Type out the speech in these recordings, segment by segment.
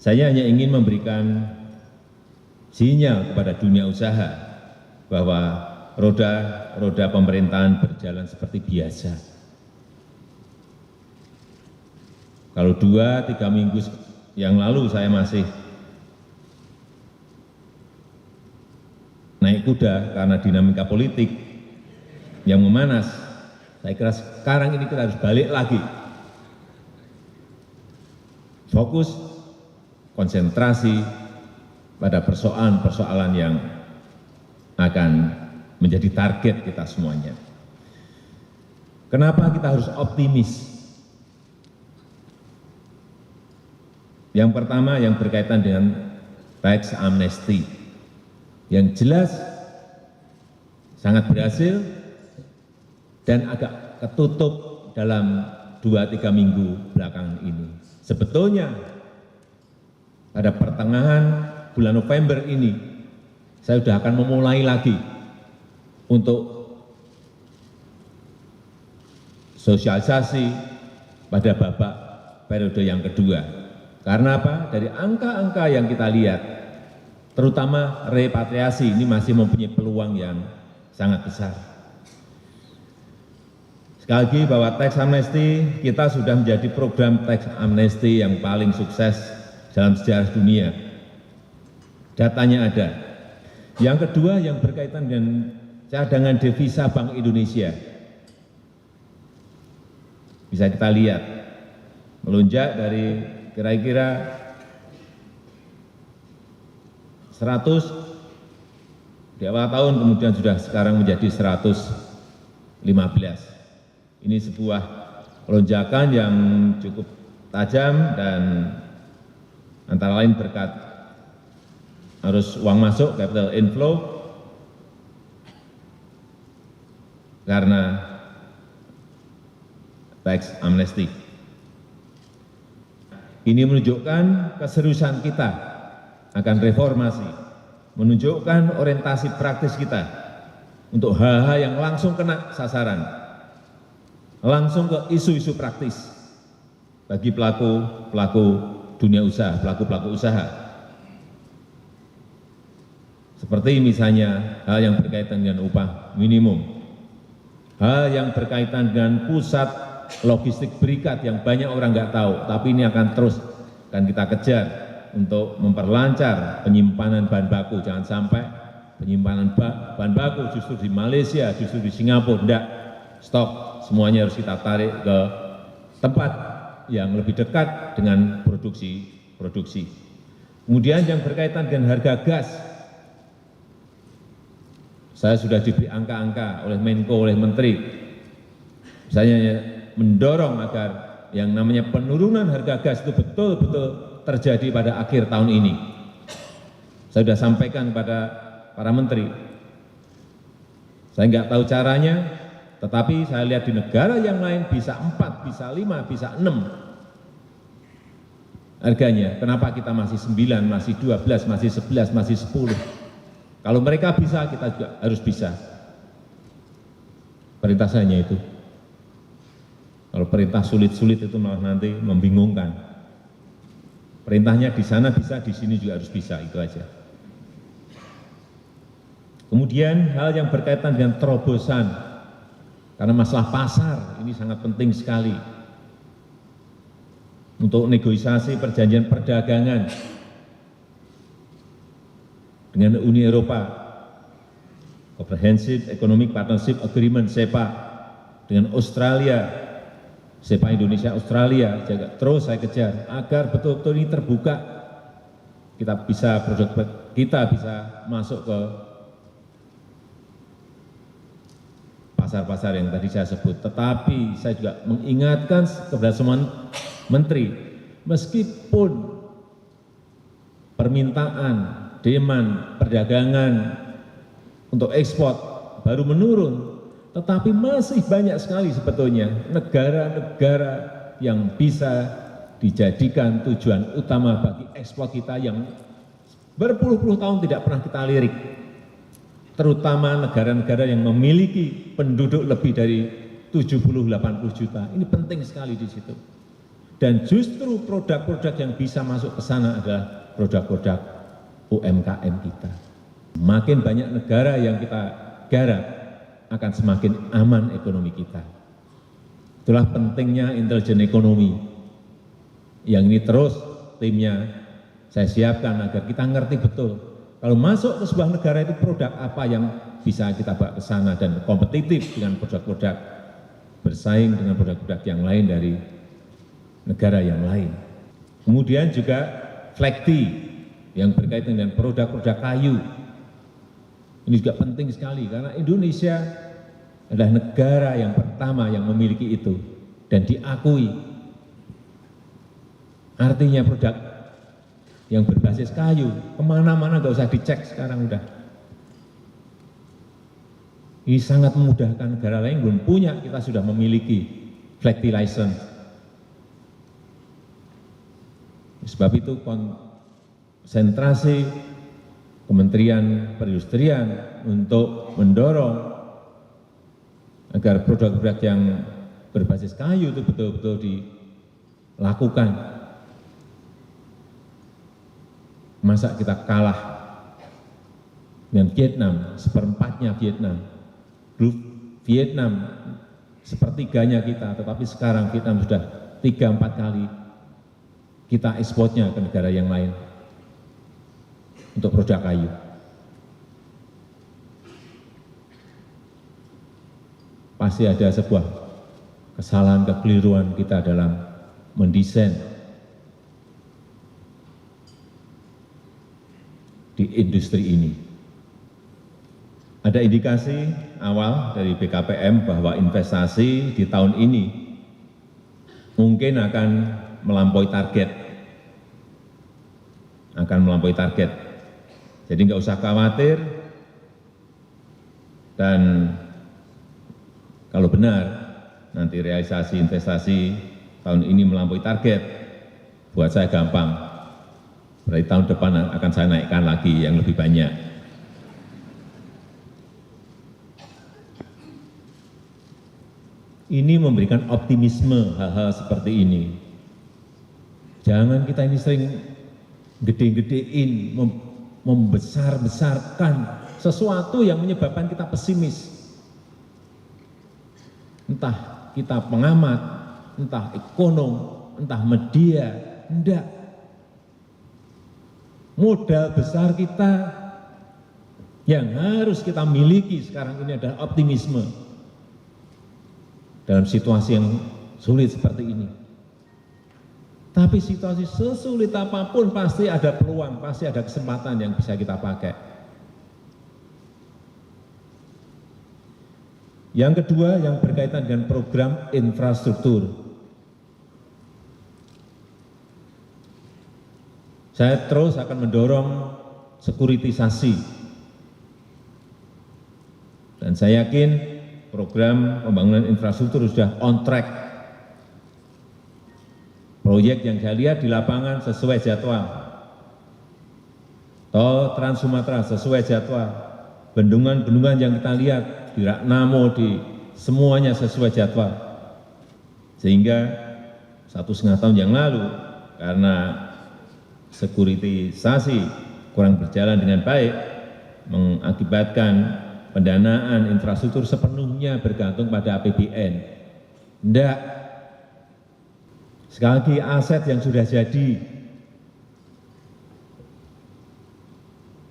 Saya hanya ingin memberikan sinyal kepada dunia usaha bahwa roda pemerintahan berjalan seperti biasa. Kalau 2-3 minggu yang lalu saya masih naik kuda karena dinamika politik yang memanas, saya kira sekarang ini kita harus balik lagi. Fokus, konsentrasi pada persoalan-persoalan yang akan menjadi target kita semuanya. Kenapa kita harus optimis? Yang pertama yang berkaitan dengan tax amnesty, yang jelas sangat berhasil dan agak ketutup dalam 2-3 minggu belakangan ini. Sebetulnya pada pertengahan bulan November ini saya sudah akan memulai lagi untuk sosialisasi pada babak periode yang kedua. Karena apa? Dari angka-angka yang kita lihat, terutama repatriasi ini masih mempunyai peluang yang sangat besar. Sekali lagi bahwa tax amnesty, kita sudah menjadi program tax amnesty yang paling sukses dalam sejarah dunia. Datanya ada. Yang kedua yang berkaitan dengan cadangan devisa Bank Indonesia. Bisa kita lihat, melonjak dari kira-kira 100 di awal tahun, kemudian sudah sekarang menjadi 115. Ini sebuah lonjakan yang cukup tajam dan antara lain berkat arus uang masuk, capital inflow, karena tax amnesty. Ini menunjukkan keseriusan kita akan reformasi, menunjukkan orientasi praktis kita untuk hal-hal yang langsung kena sasaran, langsung ke isu-isu praktis bagi pelaku dunia usaha, pelaku usaha. Seperti misalnya hal yang berkaitan dengan upah minimum, hal yang berkaitan dengan pusat logistik berikat yang banyak orang nggak tahu, tapi ini akan terus kita kejar untuk memperlancar penyimpanan bahan baku. Jangan sampai penyimpanan bahan baku justru di Malaysia, justru di Singapura, enggak, stop, semuanya harus kita tarik ke tempat yang lebih dekat dengan produksi. Kemudian yang berkaitan dengan harga gas, saya sudah diberi angka-angka oleh Menko, oleh Menteri, misalnya mendorong agar yang namanya penurunan harga gas itu betul-betul terjadi pada akhir tahun ini. Saya sudah sampaikan kepada para menteri. Saya nggak tahu caranya, tetapi saya lihat di negara yang lain bisa 4, bisa 5, bisa 6 harganya. Kenapa kita masih 9, masih 12, masih 11, masih 10? Kalau mereka bisa, kita juga harus bisa. Perintah saya hanya itu. Kalau perintah sulit-sulit itu malah nanti membingungkan. Perintahnya di sana bisa, di sini juga harus bisa, itu aja. Kemudian hal yang berkaitan dengan terobosan, karena masalah pasar ini sangat penting sekali untuk negosiasi perjanjian perdagangan dengan Uni Eropa, Comprehensive Economic Partnership Agreement (CEPA), dengan Australia, CEPA Indonesia Australia, juga terus saya kejar agar betul-betul ini terbuka, kita bisa produk kita bisa masuk ke pasar-pasar yang tadi saya sebut. Tetapi saya juga mengingatkan kepada semua menteri, meskipun permintaan, demand, perdagangan untuk ekspor baru menurun, tetapi masih banyak sekali sebetulnya negara-negara yang bisa dijadikan tujuan utama bagi ekspor kita yang berpuluh-puluh tahun tidak pernah kita lirik, terutama negara-negara yang memiliki penduduk lebih dari 70-80 juta. Ini penting sekali di situ. Dan justru produk-produk yang bisa masuk ke sana adalah produk-produk UMKM kita. Makin banyak negara yang kita garap, akan semakin aman ekonomi kita. Itulah pentingnya intelijen ekonomi. Yang ini terus timnya saya siapkan agar kita ngerti betul. Kalau masuk ke sebuah negara itu produk apa yang bisa kita bawa ke sana dan kompetitif dengan produk-produk, bersaing dengan produk-produk yang lain dari negara yang lain. Kemudian juga flekti yang berkaitan dengan produk-produk kayu. Ini juga penting sekali karena Indonesia adalah negara yang pertama yang memiliki itu dan diakui. Artinya produk yang berbasis kayu kemana-mana nggak usah dicek sekarang udah. Ini sangat memudahkan negara lain belum punya, kita sudah memiliki flekti license. Sebab itu konsentrasi Kementerian Perindustrian untuk mendorong agar produk-produk yang berbasis kayu itu betul-betul dilakukan. Masa kita kalah dengan Vietnam, seperempatnya Vietnam. Dulu Vietnam sepertiganya kita, tetapi sekarang Vietnam sudah 3-4 kali kita ekspornya ke negara yang lain untuk produk kayu. Pasti ada sebuah kesalahan, kekeliruan kita dalam mendesain di industri ini. Ada indikasi awal dari BKPM bahwa investasi di tahun ini mungkin akan melampaui target. Jadi nggak usah khawatir, dan kalau benar nanti realisasi investasi tahun ini melampaui target, buat saya gampang. Berarti tahun depan akan saya naikkan lagi yang lebih banyak. Ini memberikan optimisme hal-hal seperti ini. Jangan kita ini sering gede-gedein, membesar-besarkan sesuatu yang menyebabkan kita pesimis. Entah kita pengamat, entah ekonom, entah media, enggak. Modal besar kita yang harus kita miliki sekarang ini adalah optimisme dalam situasi yang sulit seperti ini. Tapi situasi sesulit apapun pasti ada peluang, pasti ada kesempatan yang bisa kita pakai. Yang kedua yang berkaitan dengan program infrastruktur. Saya terus akan mendorong sekuritisasi. Dan saya yakin program pembangunan infrastruktur sudah on track. Proyek yang saya lihat di lapangan sesuai jadwal. Tol Trans Sumatera sesuai jadwal. Bendungan-bendungan yang kita lihat di Ragnamo, di semuanya sesuai jadwal. Sehingga 1,5 tahun yang lalu karena sekuritisasi kurang berjalan dengan baik, mengakibatkan pendanaan infrastruktur sepenuhnya bergantung pada APBN. Enggak. Sekali lagi aset yang sudah jadi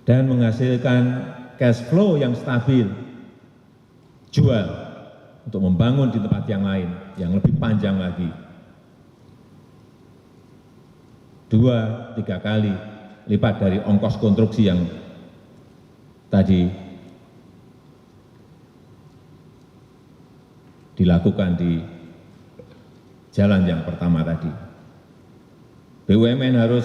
dan menghasilkan cash flow yang stabil, jual untuk membangun di tempat yang lain, yang lebih panjang lagi. 2-3 kali lipat dari ongkos konstruksi yang tadi dilakukan di jalan yang pertama tadi. BUMN harus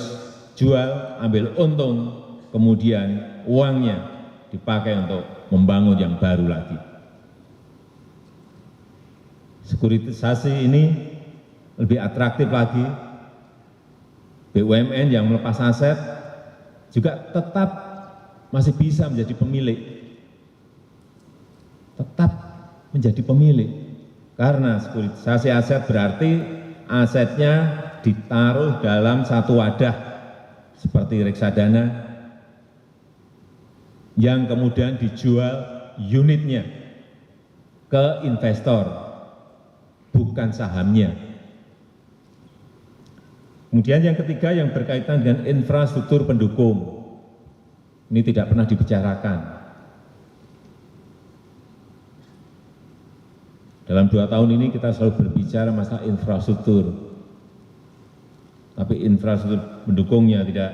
jual, ambil untung, kemudian uangnya dipakai untuk membangun yang baru lagi. Sekuritisasi ini lebih atraktif lagi. BUMN yang melepas aset juga tetap masih bisa menjadi pemilik. Tetap menjadi pemilik. Karena sekuritisasi aset berarti asetnya ditaruh dalam satu wadah seperti reksadana yang kemudian dijual unitnya ke investor, bukan sahamnya. Kemudian yang ketiga yang berkaitan dengan infrastruktur pendukung. Ini tidak pernah dibicarakan. Dalam 2 tahun ini kita selalu berbicara masalah infrastruktur. Tapi infrastruktur pendukungnya tidak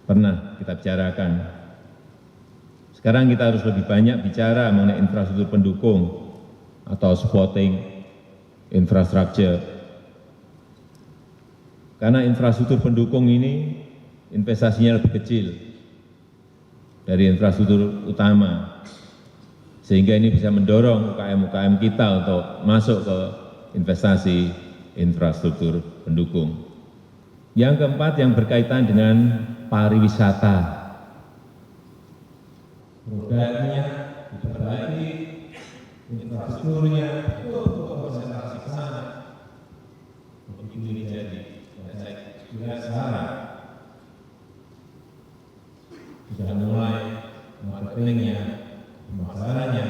pernah kita bicarakan. Sekarang kita harus lebih banyak bicara mengenai infrastruktur pendukung atau supporting infrastructure. Karena infrastruktur pendukung ini investasinya lebih kecil dari infrastruktur utama. Sehingga ini bisa mendorong UKM-UKM kita untuk masuk ke investasi infrastruktur pendukung. Yang keempat yang berkaitan dengan pariwisata. Produknya diperbaiki, infrastrukturnya betul-betul konsentrasi ke sana. Begitu ini jadi, saya lihat sekarang sudah mulai marketingnya, pemasarannya.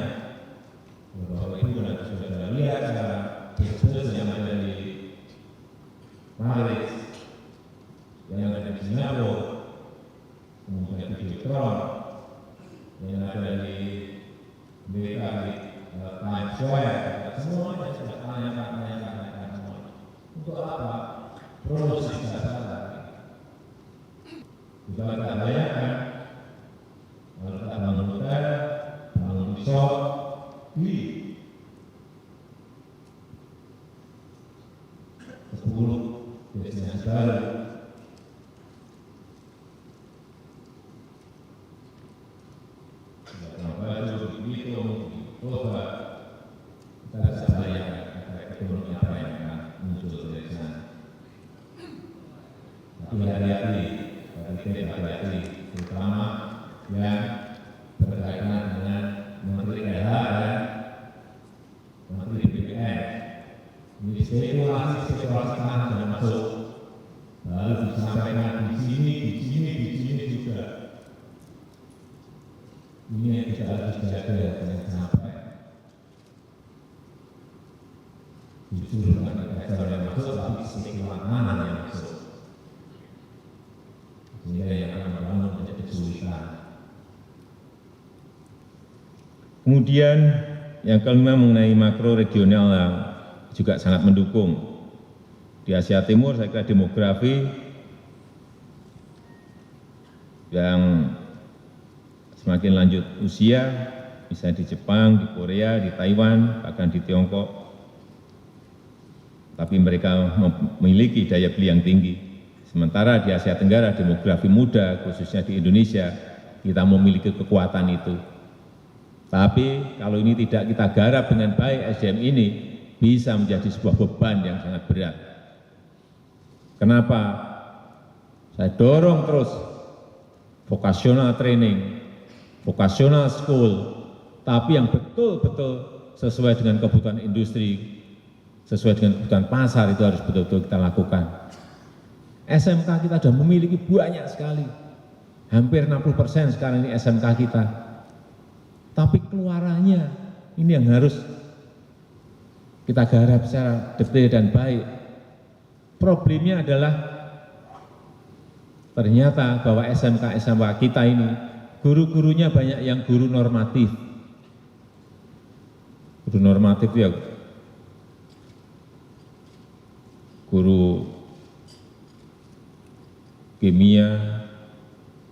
Bapak Ibu nanti sudah lihat sekarang bisnis yang ada di Paris, yang ada di Singapura, kemudian di Detroit, yang ada di BKI, Times Square, semuanya sudah tanyakan semua. Untuk apa? Produksi wisata. Bisa kita bayangkan, kalau kita bangun hotel, bangun resort di 10 destinasi baru. Hati-hati, terutama yang berkaitan dengan Menteri LH dan Menteri BPN. Ini spekulasi tanah sudah masuk, lalu disampaikan di sini juga. Ini yang tidak harus dijaga jangan sampai justru bukan investor yang masuk, tapi spekulan tanah yang masuk. Sehingga yang akan membangun menjadi kesulitan. Kemudian yang kelima mengenai makro regional yang juga sangat mendukung. Di Asia Timur saya kira demografi yang semakin lanjut usia, misalnya di Jepang, di Korea, di Taiwan, bahkan di Tiongkok, tapi mereka memiliki daya beli yang tinggi. Sementara di Asia Tenggara demografi muda, khususnya di Indonesia, kita memiliki kekuatan itu. Tapi kalau ini tidak kita garap dengan baik, SDM ini bisa menjadi sebuah beban yang sangat berat. Kenapa? Saya dorong terus vocational training, vocational school, tapi yang betul-betul sesuai dengan kebutuhan industri, sesuai dengan kebutuhan pasar itu harus betul-betul kita lakukan. SMK kita sudah memiliki banyak sekali, hampir 60% sekarang ini SMK kita. Tapi keluarannya ini yang harus kita garap secara detail dan baik. Problemnya adalah ternyata bahwa SMK kita ini guru-gurunya banyak yang guru normatif. Guru normatif ya guru kimia,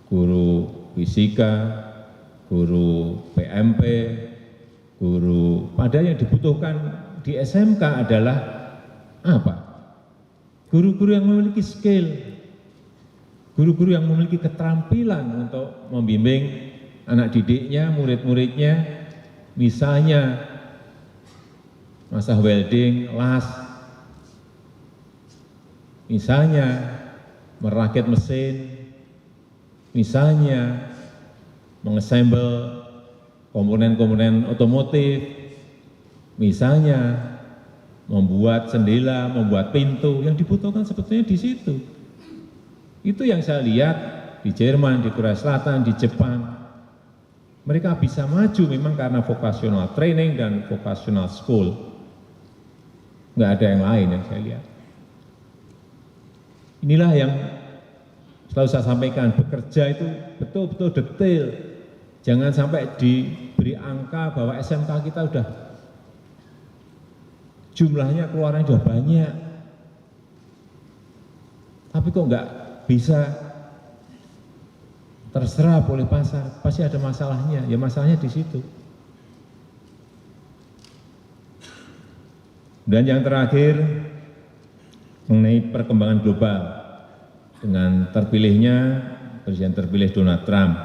guru fisika, guru PMP, guru. Padahal yang dibutuhkan di SMK adalah apa? Guru-guru yang memiliki skill, guru-guru yang memiliki keterampilan untuk membimbing anak didiknya, murid-muridnya, misalnya masalah welding, las, misalnya merakit mesin, misalnya mengassemble komponen-komponen otomotif, misalnya membuat jendela, membuat pintu, yang dibutuhkan sebetulnya di situ. Itu yang saya lihat di Jerman, di Korea Selatan, di Jepang. Mereka bisa maju memang karena vocational training dan vocational school. Nggak ada yang lain yang saya lihat. Inilah yang selalu saya sampaikan, bekerja itu betul-betul detail. Jangan sampai diberi angka bahwa SMK kita udah jumlahnya keluarannya sudah banyak. Tapi kok nggak bisa terserap oleh pasar, pasti ada masalahnya. Ya masalahnya di situ. Dan yang terakhir, mengenai perkembangan global dengan terpilihnya Presiden terpilih Donald Trump.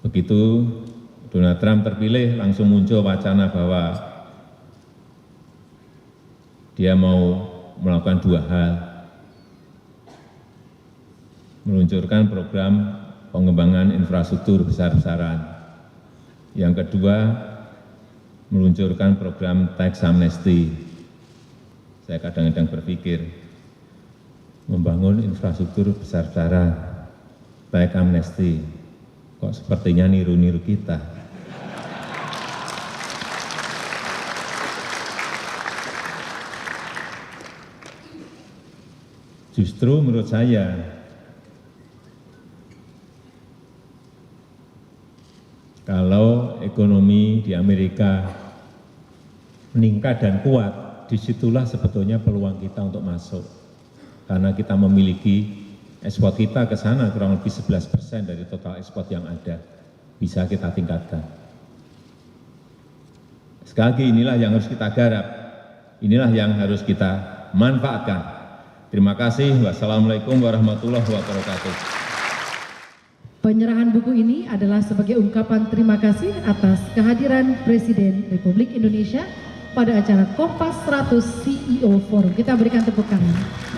Begitu Donald Trump terpilih, langsung muncul wacana bahwa dia mau melakukan dua hal. Meluncurkan program pengembangan infrastruktur besar-besaran. Yang kedua, meluncurkan program tax amnesty. Saya kadang-kadang berpikir, membangun infrastruktur besar-besaran, tax amnesty, kok sepertinya niru-niru kita. Justru menurut saya, kalau ekonomi di Amerika meningkat dan kuat, disitulah sebetulnya peluang kita untuk masuk. Karena kita memiliki ekspor kita ke sana kurang lebih 11% dari total ekspor yang ada. Bisa kita tingkatkan. Sekali lagi inilah yang harus kita garap. Inilah yang harus kita manfaatkan. Terima kasih. Wassalamualaikum warahmatullahi wabarakatuh. Penyerahan buku ini adalah sebagai ungkapan terima kasih atas kehadiran Presiden Republik Indonesia pada acara Kompas 100 CEO Forum. Kita berikan tepuk tangan.